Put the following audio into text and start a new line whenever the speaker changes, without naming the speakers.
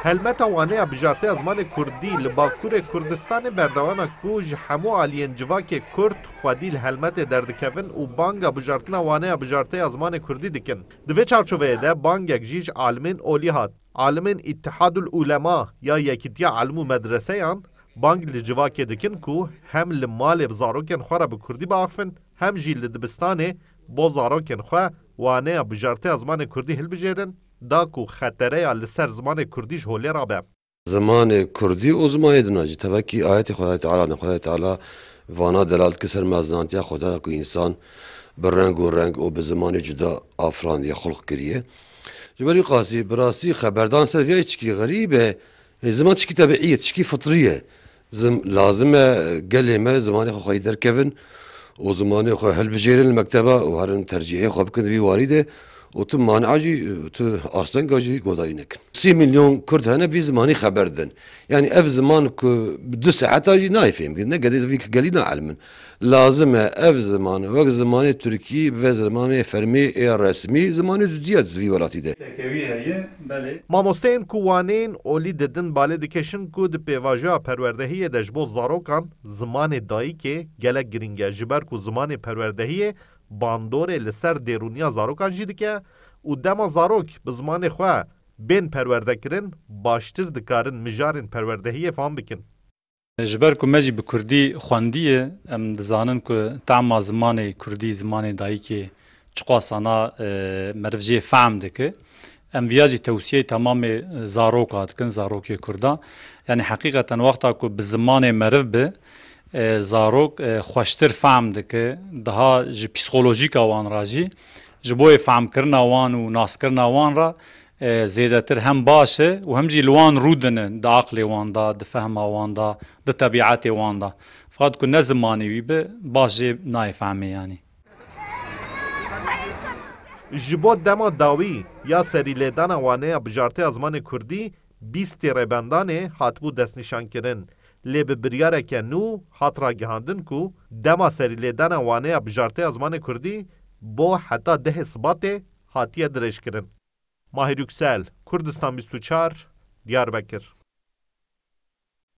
هلمتا وانه بجارته ازمان کردی لباکور کردستان بردوانا کو جهمو آلین جواک کرد خودی الهلمت دردکوین و بانگا بجارتنا وانه بجارته ازمان کردی دکن. دوی چارچوه ده بانگ جیج عالمین اولی هات. عالمین اتحاد العلماء یا یکیتیا علمو مدرسه یان بانگ لجواک دکن کو هم لمال بزاروکن خورا بکردی باقفن هم جیل دبستانه با زاروکن خوا وانه بجارته ازمان کردی هل بجیرن دا کو خطره لسر زمان کردیش هولی را به
زمان کردی و زمان دناجی تبکی آیت خدا تعالی وانا دلالت کسر مزنانتی خدا کو انسان بر رنگ و به زمان جدا آفراندی خلق کریه جبری قاسی براسی خبردان سر فيها تشكي غريبه زمان تشكي تبعيه تشكي فطريه لازم قال ما زمان خو يدر كيفن وزمان خو هل بجيرن المكتبه وهرن ترجيحي خو بكن بي وارده وتم مانعجي تو اصلا جاجي قداينك 3 مليون كرد هنا في زماني خبردن يعني اف زمانك بدو ساعات اجي نايفهم قلنا قد فيك قالينا علما لازم اف زمان وقت زماني تركي في زماني فرمي رسمي زماني ديات في ولاتي ده
ماموستین کوانین اولی ددن باله دکشن کو د پیواژا پروردهی دجبو زاروکان زمان دایی که گله گرینگه جبر کو زمان پروردهی باندور لسر درونیا زاروکان جیدی که و دما زاروک به زمان خواه بین پرورده کرن باشتر دکارن مجارن پروردهی فهم بکن.
جبر کو مجی به کردی خواندیه ام دزانن که تعما زمان کردی زمان دایی که چقاسانا مرفجه فهم دکه ام ویاجی توصیه تمام زاروک هاتکن زاروکی کردا یعنی حقیقتا وقتا که به زمان مرف به زاروک خوشتر فهم دکه daha ji psikolojik awan raji ji bo fهم kirna wan û nas kirna wan ra zêdetir hem baş e û hem jî li wan rûdinin di aqlê wan da di fehma wan da di tebîetê wan da fakat ku ne zimanî wî bi baş jê nayê fehmê yanî.
Ji bo dema dawî ya serîlêdana waneya bijarteya zimanê Kurdî 20 rêbendanê hatibû destnîşankirin. Lê bi biryareke nû hat ragihandin ku dema serîlêdana waneya bijarteya zimanê Kurdî bo heta dehê Sibatê hatiye dirêjkirin. Mahir Yüksel, Kurdistan 24, Diyarbakır.